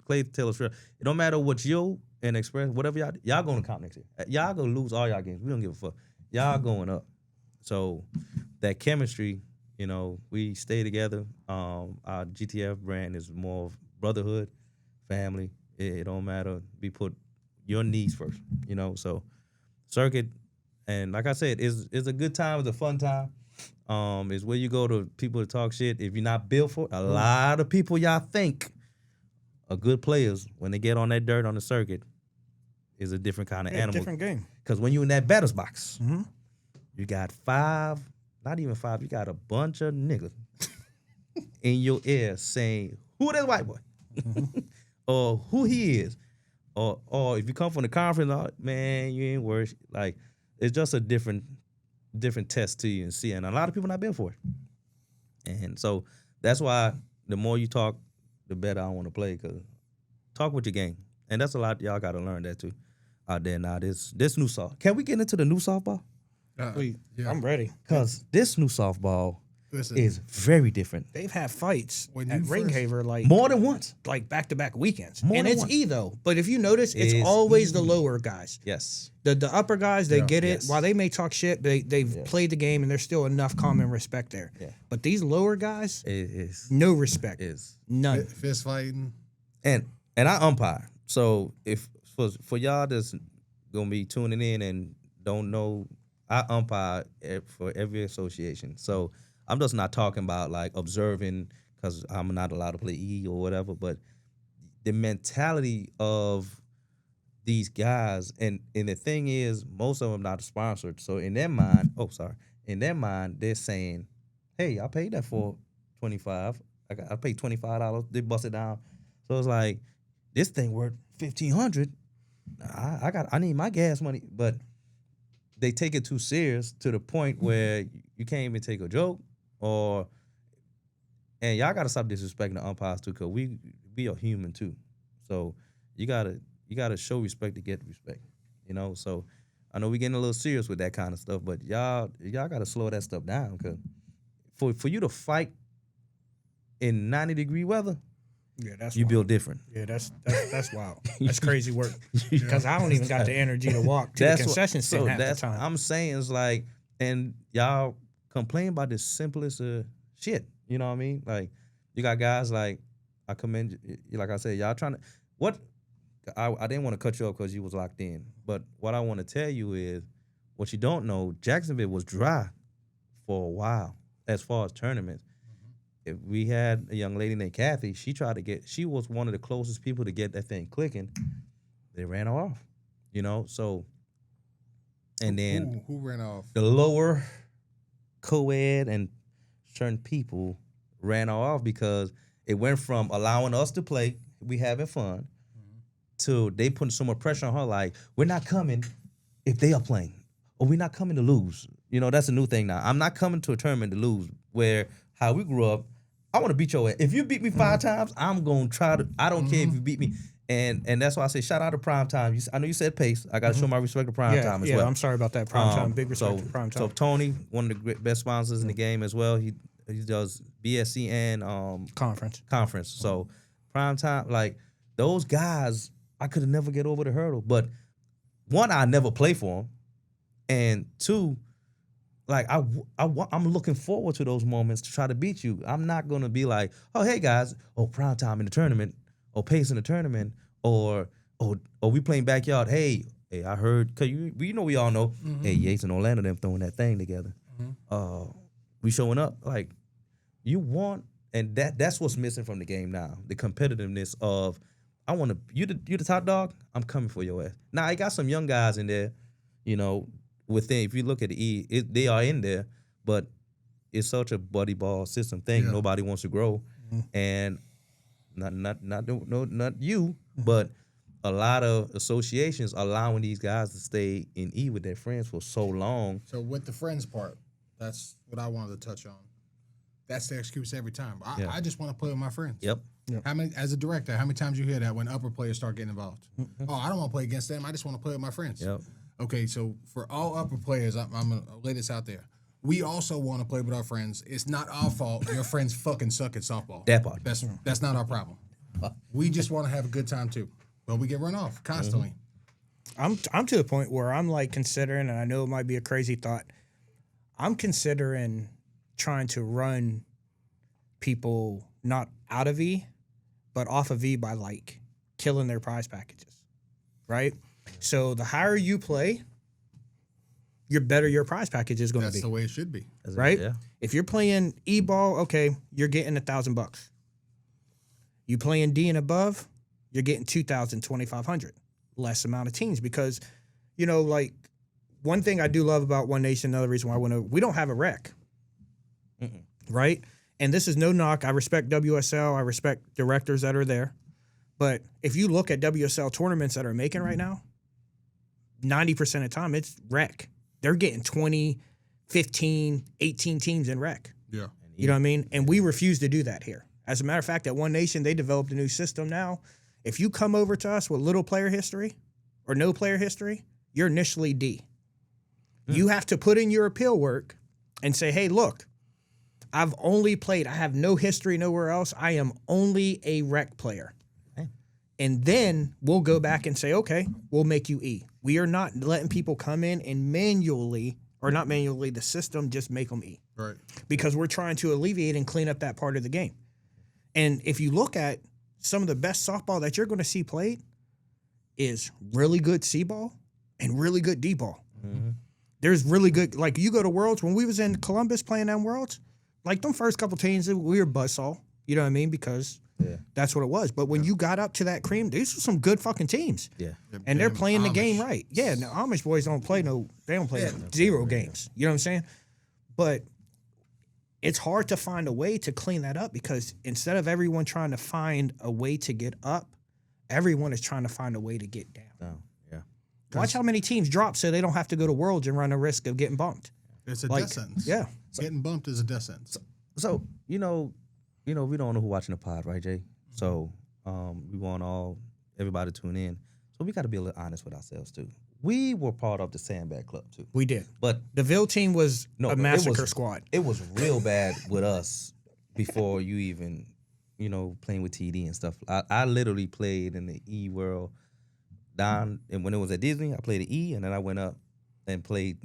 Clay tell us, it don't matter what you and Express, whatever y'all going to comp next year. Y'all going to lose all y'all games. We don't give a fuck. Y'all going up. So that chemistry, we stay together. Our GTF brand is more of brotherhood, family. It don't matter. We put your needs first, you know. So circuit, and like I said, is a good time. It's a fun time. Is where you go to people to talk shit. If you're not built for it, a lot of people y'all think are good players when they get on that dirt on the circuit is a different kind of animal.
Different game.
Because when you in that batter's box,
Mm-hmm.
you got not even five, you got a bunch of niggas in your ear saying, who that white boy? Or who he is. Or if you come from the conference, man, you ain't worried. Like, it's just a different test to you and see. And a lot of people not built for it. And so that's why the more you talk, the better I want to play, because talk with your game. And that's a lot y'all got to learn that too out there now. This new soft. Can we get into the new softball?
Yeah.
I'm ready.
Because this new softball
Listen,
is very different.
They've had fights
When
at
you first-
Ringhaver like
More than once.
back-to-back weekends.
More
And
than
it's
once.
E though. But if you notice, it's
It's
always
E.
the lower guys.
Yes.
The upper guys, they
Yeah.
get it.
Yes.
While they may talk shit, they've
Yeah.
played the game and there's still enough common respect there.
Yeah.
But these lower guys,
It is.
no respect. None.
fist fighting.
And I umpire. So if for y'all that's gonna be tuning in and don't know, I umpire for every association. So I'm just not talking about like observing because I'm not allowed to play E or whatever, but the mentality of these guys, and the thing is, most of them not sponsored. So in their mind, they're saying, "Hey, I paid that for $25. I paid $25. They bust it down." So it's like, this thing worth $1,500. I need my gas money, but they take it too serious to the point where you can't even take a joke, and y'all gotta stop disrespecting the umpires too, cause we are human too. So you gotta show respect to get respect, you know. So I know we getting a little serious with that kind of stuff, but y'all gotta slow that stuff down, cause for you to fight in 90-degree weather,
Yeah, that's
you
wild.
build different.
Yeah, that's wild. That's crazy work. Because I don't even got the energy to walk to the concession stand half the time.
I'm saying is like, and y'all complain about the simplest shit. You know what I mean? Like, you got guys like, I commend you. Like I said, y'all trying to, I didn't want to cut you off because you was locked in. But what I want to tell you is, what you don't know, Jacksonville was dry for a while as far as tournaments. If we had a young lady named Kathy, she was one of the closest people to get that thing clicking. They ran her off, you know? So, and then
Who ran off?
the lower co-ed and certain people ran her off because it went from allowing us to play, we having fun, to they putting so much pressure on her, like, we're not coming if they are playing, or we're not coming to lose. You know, that's a new thing now. I'm not coming to a tournament to lose, where how we grew up, I want to beat your ass. If you beat me 5 times, I'm going to try to, I don't care if you beat me. And that's why I say shout out to Prime Time. I know you said Pace. I got to show my respect to Prime Time as well.
I'm sorry about that. Prime Time. Big respect to Prime Time.
So Tony, one of the best sponsors in the game as well. He does BSC and conference. So Prime Time, like, those guys, I could have never get over the hurdle. But one, I never play for them, and two, like, I'm looking forward to those moments to try to beat you. I'm not gonna be like, oh, hey guys, Prime Time in the tournament, or Pace in the tournament, or we playing backyard. Hey, I heard, cause you know, we all know. Hey, Yates and Orlando, them throwing that thing together. We showing up, like, you want, and that's what's missing from the game now. The competitiveness of, I want to, you the top dog, I'm coming for your ass. Now, I got some young guys in there, you know. Within, if you look at the E, they are in there, but it's such a buddy ball system thing.
Yeah.
Nobody wants to grow, and not you, but a lot of associations allowing these guys to stay in E with their friends for so long.
So with the friends part, that's what I wanted to touch on. That's the excuse every time.
Yeah.
I just want to play with my friends.
Yep.
How many, as a director, how many times you hear that when upper players start getting involved? Oh, I don't want to play against them. I just want to play with my friends.
Yep.
Okay, so for all upper players, I'm going to lay this out there. We also want to play with our friends. It's not our fault your friends fucking suck at softball.
That part.
That's not our problem. We just want to have a good time too. But we get run off constantly.
I'm to the point where I'm like considering, and I know it might be a crazy thought, I'm considering trying to run people not out of E, but off of E by like killing their prize packages, right? So the higher you play, your better your prize package is going to be.
That's the way it should be.
Right?
Yeah.
If you're playing E-ball, okay, you're getting $1,000. You playing D and above, you're getting 2,000, 2,500. Less amount of teams because, like one thing I do love about One Nation, another reason why we don't have a rec, right? And this is no knock. I respect WSL. I respect directors that are there. But if you look at WSL tournaments that are making right now, 90% of the time it's rec. They're getting 20, 15, 18 teams in rec.
Yeah.
You know what I mean? And we refuse to do that here. As a matter of fact, at One Nation, they developed a new system now. If you come over to us with little player history or no player history, you're initially D. You have to put in your appeal work and say, hey, look, I've only played. I have no history nowhere else. I am only a rec player. And then we'll go back and say, okay, we'll make you E. We are not letting people come in and not manually, the system just make them E.
Right.
Because we're trying to alleviate and clean up that part of the game. And if you look at some of the best softball that you're going to see played is really good C-ball and really good D-ball. Mm-hmm. There's really good, like you go to Worlds, when we was in Columbus playing them Worlds, like them first couple teams, we were buzzsaw, you know what I mean? Because that's what it was. But when you got up to that cream, these were some good fucking teams.
Yeah.
And they're playing the game right. Yeah, the Amish boys don't play zero games. You know what I'm saying? But it's hard to find a way to clean that up because instead of everyone trying to find a way to get up, everyone is trying to find a way to get down.
Oh, yeah.
Watch how many teams drop so they don't have to go to Worlds and run the risk of getting bumped.
It's a death sentence.
Yeah.
Getting bumped is a death sentence.
So, we don't know who watching the pod, right, Jay? So, we want everybody to tune in. So we got to be a little honest with ourselves too. We were part of the Sandbag Club too.
We did.
But
the Ville team was a massacre squad.
It was real bad with us before you even, playing with TD and stuff. I literally played in the E world down, and when it was at Disney, I played the E, and then I went up and played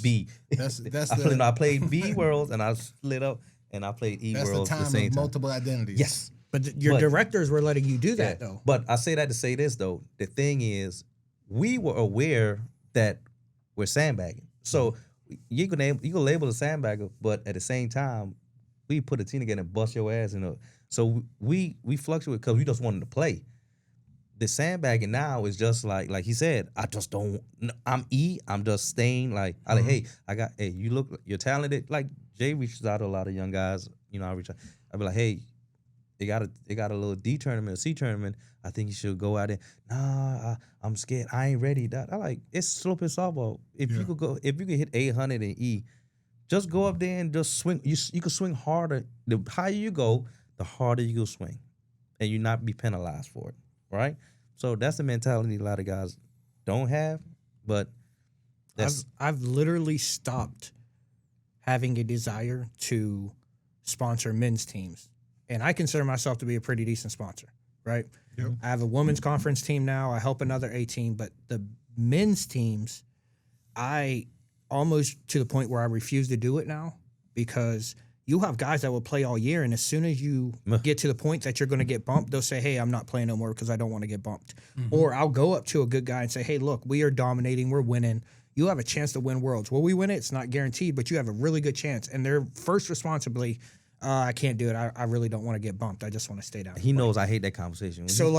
B. I played B worlds, and I split up, and I played E worlds
at the same time. Multiple identities.
Yes.
But your directors were letting you do that, though.
But I say that to say this, though. The thing is, we were aware that we're sandbagging. So you can label a sandbagger, but at the same time, we put a team together and bust your ass. So we fluctuate because we just wanted to play. The sandbagging now is just like he said, I'm E, I'm just staying. Like, hey, you're talented. Like, Jay reaches out to a lot of young guys. I reach out. I be like, hey, they got a little D tournament, a C tournament. I think you should go out there. Nah, I'm scared. I ain't ready. It's sloping softball. If you could hit 800 in E, just go up there and just swing. You can swing harder. The higher you go, the harder you go swing, and you not be penalized for it, right? So that's the mentality a lot of guys don't have. But
I've literally stopped having a desire to sponsor men's teams, and I consider myself to be a pretty decent sponsor, right? Yep. I have a women's conference team now. I help another A team, but the men's teams, I almost to the point where I refuse to do it now because you have guys that will play all year, and as soon as you get to the point that you're going to get bumped, they'll say, hey, I'm not playing no more because I don't want to get bumped. Mm-hmm. Or I'll go up to a good guy and say, hey, look, we are dominating. We're winning. You have a chance to win Worlds. Will we win it? It's not guaranteed, but you have a really good chance. And their first response will be, I can't do it. I really don't want to get bumped. I just want to stay down.
He knows I hate that conversation.
So,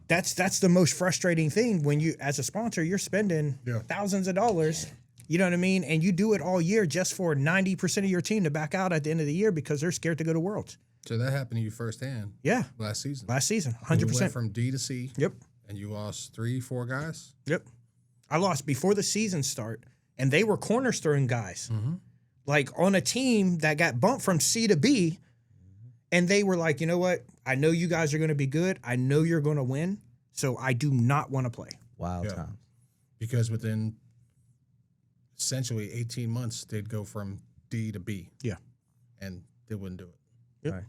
that's the most frustrating thing when you, as a sponsor, you're spending thousands of dollars. You know what I mean? And you do it all year just for 90% of your team to back out at the end of the year because they're scared to go to Worlds.
So that happened to you firsthand.
Yeah.
Last season,
100%.
You went from D to C.
Yep.
And you lost 3-4 guys.
Yep. I lost before the season start, and they were cornerstone guys. Mm-hmm. Like on a team that got bumped from C to B, and they were like, you know what? I know you guys are going to be good. I know you're going to win, so I do not want to play.
Wild times.
Because within essentially 18 months, they'd go from D to B.
Yeah.
And they wouldn't do it.
Yep.
Right.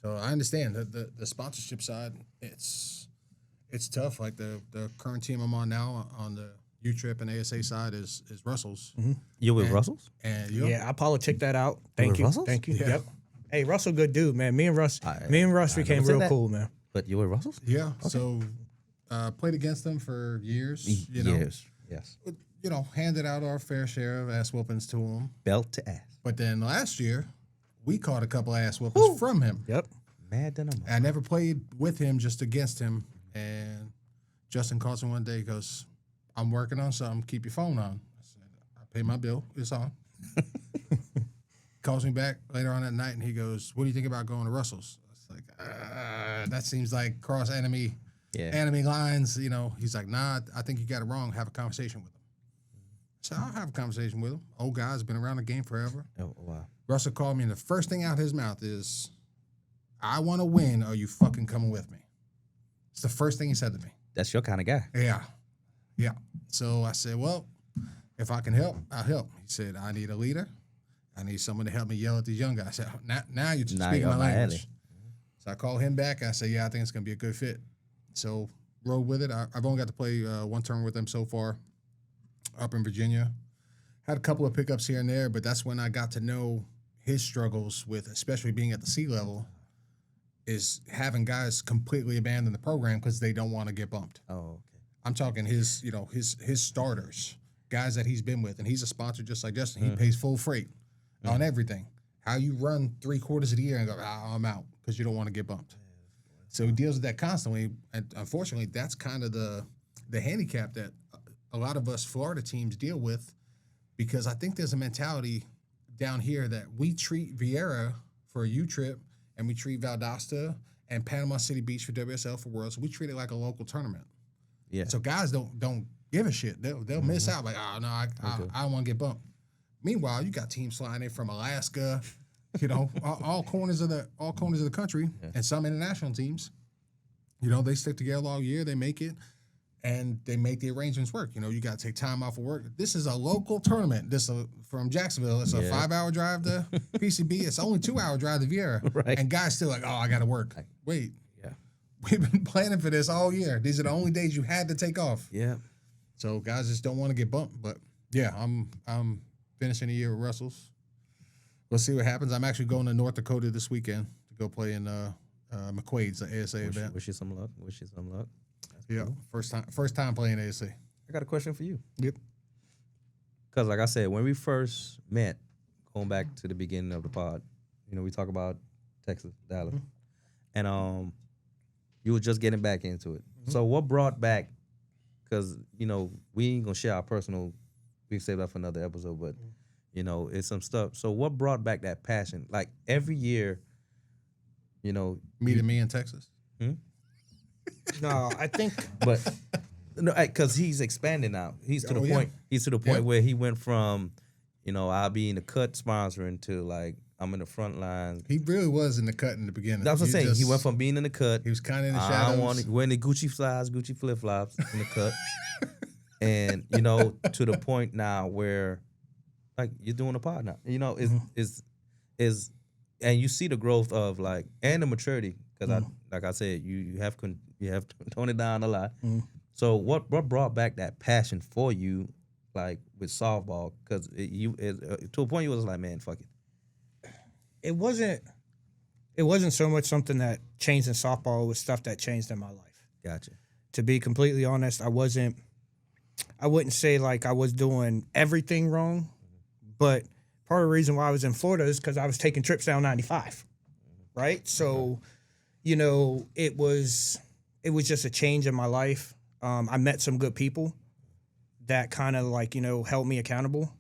So I understand the sponsorship side, it's tough. Like the current team I'm on now on the U-Trip and ASA side is Russell's.
Mm-hmm. You're with Russell's?
And
yeah, I politic that out. Thank you.
Russell's?
Thank you.
Yeah.
Yep. Hey, Russell, good dude, man. Me and Russ became real cool, man.
But you were Russell's?
Yeah. Okay. So played against them for years.
Years. Yes.
Handed out our fair share of ass whoopings to him.
Belt to ass.
But then last year, we caught a couple ass whoopings from him.
Yep.
Mad than
I never played with him, just against him. And Justin calls me one day, he goes, I'm working on something. Keep your phone on. I said, I pay my bill. It's on. Calls me back later on that night, and he goes, what do you think about going to Russell's? I was like, that seems like cross enemy lines. He's like, nah, I think you got it wrong. Have a conversation with him. So I'll have a conversation with him. Old guy's been around the game forever.
Oh, wow.
Russell called me, and the first thing out his mouth is, I want to win. Are you fucking coming with me? It's the first thing he said to me.
That's your kind of guy.
Yeah. Yeah. So I said, well, if I can help, I'll help. He said, I need a leader. I need someone to help me yell at these young guys. I said, now you're speaking my language. So I called him back. I said, yeah, I think it's going to be a good fit. So rode with it. I've only got to play one term with them so far up in Virginia. Had a couple of pickups here and there, but that's when I got to know his struggles with, especially being at the sea level, is having guys completely abandon the program because they don't want to get bumped.
Oh, okay.
I'm talking his starters, guys that he's been with, and he's a sponsor just like Justin. He pays full freight on everything. How you run 3/4 of the year and go, I'm out because you don't want to get bumped. So he deals with that constantly, and unfortunately, that's kind of the handicap that a lot of us Florida teams deal with, because I think there's a mentality down here that we treat Vieira for a U trip, and we treat Valdosta and Panama City Beach for WSL for Worlds. We treat it like a local tournament.
Yeah.
So guys don't give a shit. They'll miss out like, oh no, I don't want to get bumped. Meanwhile, you got teams flying in from Alaska, all corners of the country, and some international teams. They stick together all year. They make it, and they make the arrangements work. You got to take time off of work. This is a local tournament. This from Jacksonville. It's a 5-hour drive to PCB. It's only 2-hour drive to Vieira.
Right.
And guys still like, oh, I got to work. Wait.
Yeah.
We've been planning for this all year. These are the only days you had to take off.
Yeah.
So guys just don't want to get bumped. But yeah, I'm finishing the year with Russell's. Let's see what happens. I'm actually going to North Dakota this weekend to go play in McQuaid's, the ASA event.
Wish you some luck.
Yeah, cool. First time playing ASA.
I got a question for you.
Yep.
Because like I said, when we first met, going back to the beginning of the pod, we talk about Texas, Dallas, and you were just getting back into it. So what brought back? Because we ain't gonna share our personal. We save that for another episode, but it's some stuff. So what brought back that passion? Like every year,
meeting me in Texas.
No, I think,
but no, because he's expanding now. He's to the point. He's to the point where he went from, I'll be in the cut sponsoring to like I'm in the front lines.
He really was in the cut in the beginning.
That's what I'm saying. He went from being in the cut.
He was kind of in the shadows.
Wearing the Gucci slides, Gucci flip flops in the cut, and to the point now where, like, you're doing a pod now. Is and you see the growth of like and the maturity because like I said, you have toned it down a lot. So what brought back that passion for you, like with softball? Because to a point you was like, man, fuck it.
It wasn't so much something that changed in softball. It was stuff that changed in my life.
Gotcha.
To be completely honest, I wouldn't say like I was doing everything wrong, but part of the reason why I was in Florida is because I was taking trips down 95, right? So, it was just a change in my life. I met some good people that kind of like, held me accountable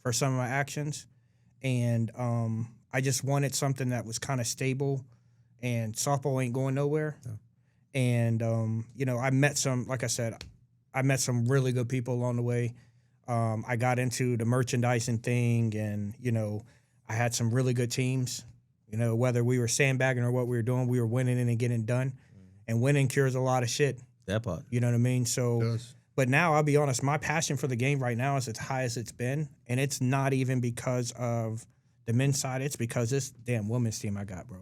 for some of my actions. And I just wanted something that was kind of stable, and softball ain't going nowhere. No. And, I met some, like I said, really good people along the way. I got into the merchandising thing, and, I had some really good teams. Whether we were sandbagging or what we were doing, we were winning and getting it done. And winning cures a lot of shit.
That part.
You know what I mean? So, but now I'll be honest, my passion for the game right now is as high as it's been. And it's not even because of the men's side. It's because this damn women's team I got, bro.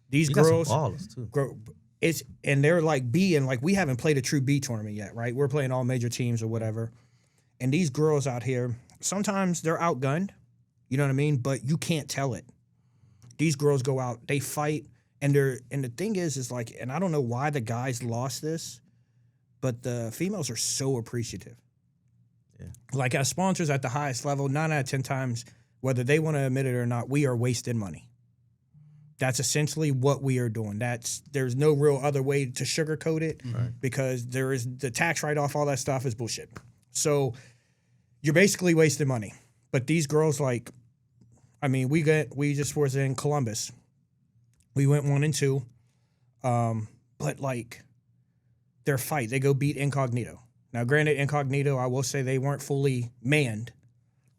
These girls,
got some ballers too.
And they're like B, and like we haven't played a true B tournament yet, right? We're playing all major teams or whatever. And these girls out here, sometimes they're outgunned, you know what I mean? But you can't tell it. These girls go out, they fight, And the thing is like, and I don't know why the guys lost this, but the females are so appreciative.
Yeah.
Like as sponsors at the highest level, 9 out of 10 times, whether they want to admit it or not, we are wasting money. That's essentially what we are doing. There's no real other way to sugarcoat it, because there is the tax write-off, all that stuff is bullshit. So you're basically wasting money. But these girls, like, I mean, we just was in Columbus. We went 1-2, but like their fight, they go beat Incognito. Now, granted, Incognito, I will say they weren't fully manned,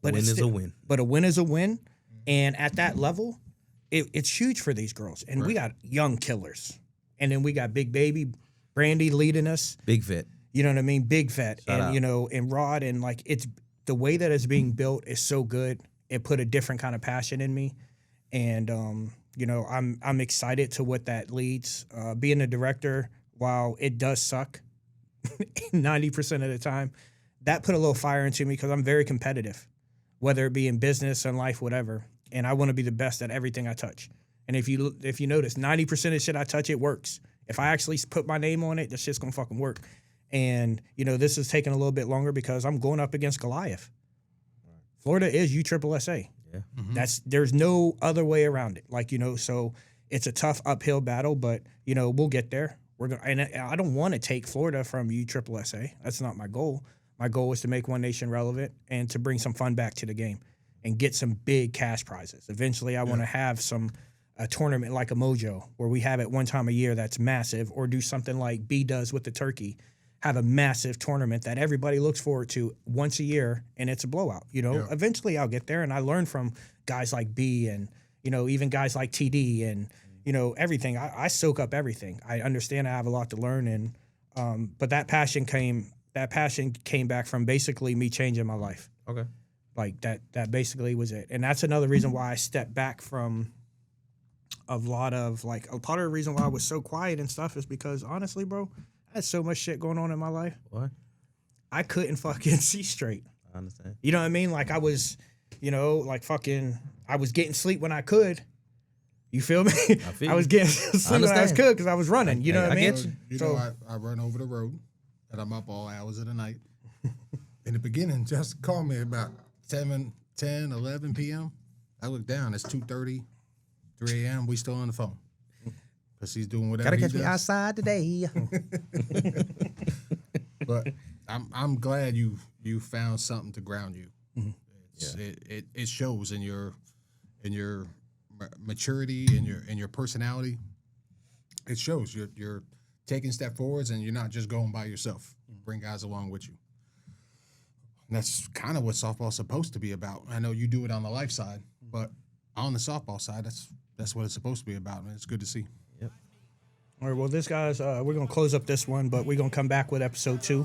but
Win is a win.
But a win is a win, and at that level, it's huge for these girls. And we got young killers, and then we got Big Baby, Brandy leading us,
Big vet.
You know what I mean? Big vet,
Shout out.
You know, and Rod, and like it's the way that it's being built is so good. It put a different kind of passion in me, and you know, I'm excited to what that leads. Being a director, while it does suck 90% of the time, that put a little fire into me because I'm very competitive, whether it be in business and life, whatever. And I want to be the best at everything I touch. And if you notice, 90% of shit I touch, it works. If I actually put my name on it, this shit's gonna fucking work. And you know, this is taking a little bit longer because I'm going up against Goliath. Florida is USSSA.
Yeah.
There's no other way around it. Like, you know, so it's a tough uphill battle, but you know, we'll get there. And I don't want to take Florida from USSSA. That's not my goal. My goal is to make One Nation relevant and to bring some fun back to the game and get some big cash prizes. Eventually, I want to have a tournament like a Mojo where we have it one time a year that's massive, or do something like B does with the turkey, have a massive tournament that everybody looks forward to once a year, and it's a blowout. You know, eventually I'll get there, and I learn from guys like B and, you know, even guys like TD and, you know, everything. I soak up everything. I understand I have a lot to learn, and but that passion came back from basically me changing my life.
Okay.
Like that basically was it. And that's another reason why I stepped back from a lot of part of the reason why I was so quiet and stuff is because honestly, bro, I had so much shit going on in my life.
What?
I couldn't fucking see straight.
I understand.
You know what I mean? Like I was, you know, like fucking, I was getting sleep when I could. You feel me? I was getting sleep when I could because I was running. You know what I mean?
Get you.
You know, I run over the road and I'm up all hours of the night. In the beginning, Justin called me about 10, 11 p.m. I look down, it's 2:30, 3 a.m. We still on the phone. Because he's doing whatever he does.
Gotta catch me outside today.
But I'm glad you found something to ground you. It shows in your maturity, in your personality. It shows you're taking step forwards and you're not just going by yourself. You bring guys along with you. And that's kind of what softball's supposed to be about. I know you do it on the life side, but on the softball side, that's what it's supposed to be about, and it's good to see.
Yep.
All right, well, this guy's, we're going to close up this one, but we're going to come back with episode 2,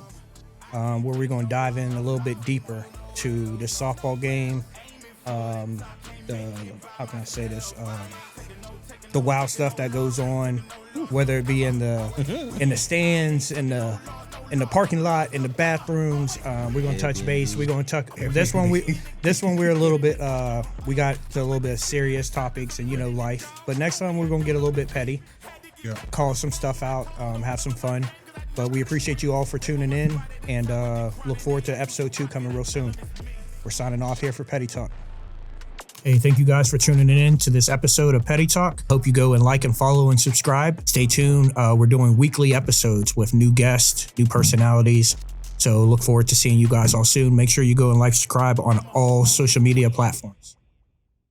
where we're going to dive in a little bit deeper to the softball game, how can I say this, the wild stuff that goes on, whether it be in the stands, in the parking lot, in the bathrooms. We're gonna touch base. We're gonna touch this one. We're a little bit. We got to a little bit of serious topics and life. But next time we're gonna get a little bit petty.
Yeah.
Call some stuff out. Have some fun. But we appreciate you all for tuning in and look forward to episode 2 coming real soon. We're signing off here for Petty Talk. Hey, thank you guys for tuning in to this episode of Petty Talk. Hope you go and like and follow and subscribe. Stay tuned. We're doing weekly episodes with new guests, new personalities. So look forward to seeing you guys all soon. Make sure you go and like, subscribe on all social media platforms.